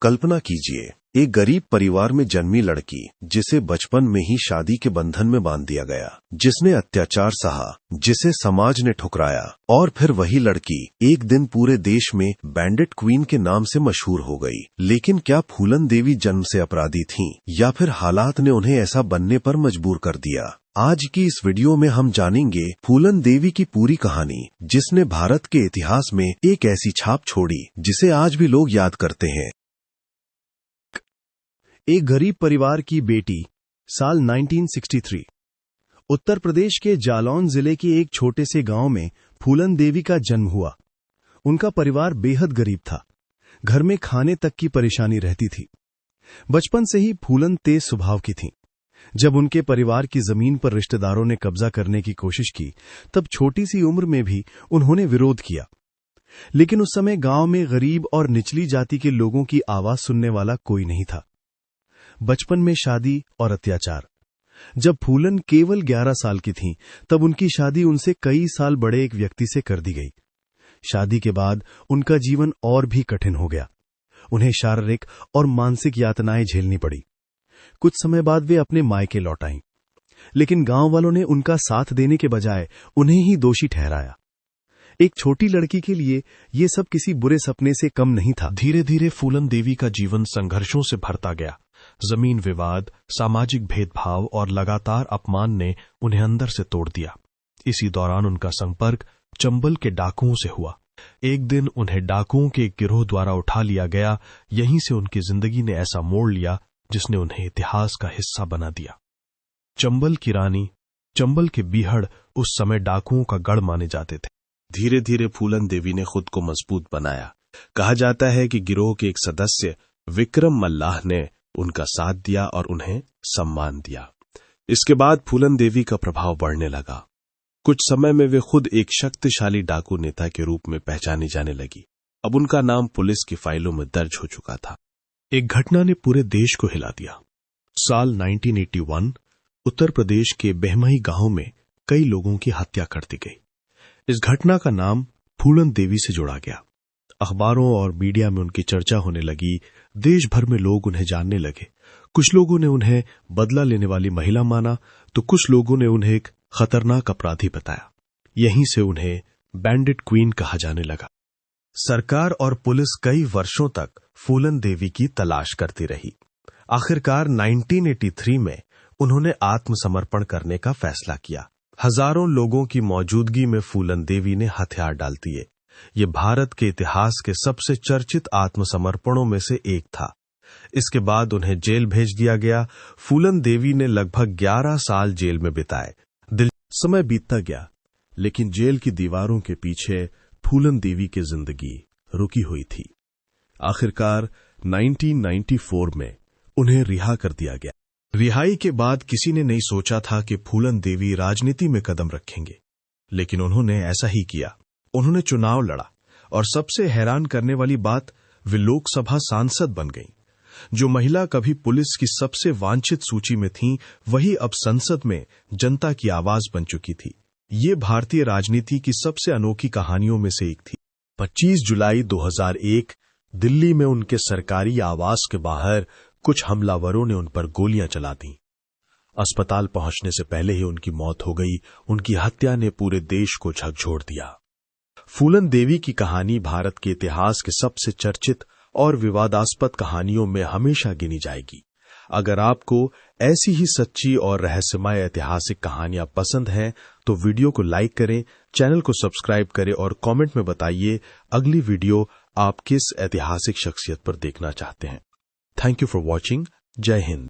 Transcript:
कल्पना कीजिए, एक गरीब परिवार में जन्मी लड़की जिसे बचपन में ही शादी के बंधन में बांध दिया गया, जिसने अत्याचार सहा, जिसे समाज ने ठुकराया, और फिर वही लड़की एक दिन पूरे देश में बैंडिट क्वीन के नाम से मशहूर हो गई। लेकिन क्या फूलन देवी जन्म से अपराधी थीं, या फिर हालात ने उन्हें ऐसा बनने पर मजबूर कर दिया? आज की इस वीडियो में हम जानेंगे फूलन देवी की पूरी कहानी, जिसने भारत के इतिहास में एक ऐसी छाप छोड़ी जिसे आज भी लोग याद करते हैं। एक गरीब परिवार की बेटी, साल 1963। उत्तर प्रदेश के जालौन जिले के एक छोटे से गांव में फूलन देवी का जन्म हुआ। उनका परिवार बेहद गरीब था। घर में खाने तक की परेशानी रहती थी। बचपन से ही फूलन तेज स्वभाव की थीं। जब उनके परिवार की जमीन पर रिश्तेदारों ने कब्जा करने की कोशिश की, तब छोटी सी उम्र में भी उन्होंने विरोध किया। लेकिन उस समय गांव में गरीब और निचली जाति के लोगों की आवाज सुनने वाला कोई नहीं था। बचपन में शादी और अत्याचार। जब फूलन केवल 11 साल की थीं, तब उनकी शादी उनसे कई साल बड़े एक व्यक्ति से कर दी गई। शादी के बाद उनका जीवन और भी कठिन हो गया। उन्हें शारीरिक और मानसिक यातनाएं झेलनी पड़ी। कुछ समय बाद वे अपने मायके लौट आईं, लेकिन गांव वालों ने उनका साथ देने के बजाय उन्हें ही दोषी ठहराया। एक छोटी लड़की के लिए ये सब किसी बुरे सपने से कम नहीं था। धीरे धीरे फूलन देवी का जीवन संघर्षों से भरता गया। जमीन विवाद, सामाजिक भेदभाव और लगातार अपमान ने उन्हें अंदर से तोड़ दिया। इसी दौरान उनका संपर्क चंबल के डाकुओं से हुआ। एक दिन उन्हें डाकुओं के एक गिरोह द्वारा उठा लिया गया। यहीं से उनकी जिंदगी ने ऐसा मोड़ लिया जिसने उन्हें इतिहास का हिस्सा बना दिया। चंबल की रानी, चंबल के बीहड़ उस समय डाकुओं का गढ़ माने जाते थे। धीरे धीरे फूलन देवी ने खुद को मजबूत बनाया। कहा जाता है कि गिरोह के एक सदस्य विक्रम मल्लाह ने उनका साथ दिया और उन्हें सम्मान दिया। इसके बाद फूलन देवी का प्रभाव बढ़ने लगा। कुछ समय में वे खुद एक शक्तिशाली डाकू नेता के रूप में पहचानी जाने लगी। अब उनका नाम पुलिस की फाइलों में दर्ज हो चुका था। एक घटना ने पूरे देश को हिला दिया। साल 1981 उत्तर प्रदेश के बेहमई गांव में कई लोगों की हत्या कर दी गई। इस घटना का नाम फूलन देवी से जोड़ा गया। अखबारों और मीडिया में उनकी चर्चा होने लगी। देश भर में लोग उन्हें जानने लगे। कुछ लोगों ने उन्हें बदला लेने वाली महिला माना, तो कुछ लोगों ने उन्हें एक खतरनाक अपराधी बताया। यहीं से उन्हें बैंडिट क्वीन कहा जाने लगा। सरकार और पुलिस कई वर्षों तक फूलन देवी की तलाश करती रही। आखिरकार 1983 में उन्होंने आत्मसमर्पण करने का फैसला किया। हजारों लोगों की मौजूदगी में फूलन देवी ने हथियार डाल दिए। ये भारत के इतिहास के सबसे चर्चित आत्मसमर्पणों में से एक था। इसके बाद उन्हें जेल भेज दिया गया। फूलन देवी ने लगभग 11 साल जेल में बिताए। समय बीतता गया, लेकिन जेल की दीवारों के पीछे फूलन देवी की जिंदगी रुकी हुई थी। आखिरकार 1994 में उन्हें रिहा कर दिया गया। रिहाई के बाद किसी ने नहीं सोचा था कि फूलन देवी राजनीति में कदम रखेंगे, लेकिन उन्होंने ऐसा ही किया। उन्होंने चुनाव लड़ा और सबसे हैरान करने वाली बात, वे लोकसभा सांसद बन गईं। जो महिला कभी पुलिस की सबसे वांछित सूची में थीं, वही अब संसद में जनता की आवाज बन चुकी थी। ये भारतीय राजनीति की सबसे अनोखी कहानियों में से एक थी। 25 जुलाई 2001 दिल्ली में उनके सरकारी आवास के बाहर कुछ हमलावरों ने उन पर गोलियां चला दी। अस्पताल पहुंचने से पहले ही उनकी मौत हो गई। उनकी हत्या ने पूरे देश को झकझोर दिया। फूलन देवी की कहानी भारत के इतिहास के सबसे चर्चित और विवादास्पद कहानियों में हमेशा गिनी जाएगी। अगर आपको ऐसी ही सच्ची और रहस्यमय ऐतिहासिक कहानियां पसंद हैं, तो वीडियो को लाइक करें, चैनल को सब्सक्राइब करें और कमेंट में बताइए अगली वीडियो आप किस ऐतिहासिक शख्सियत पर देखना चाहते हैं। Thank you for watching. जय हिंद।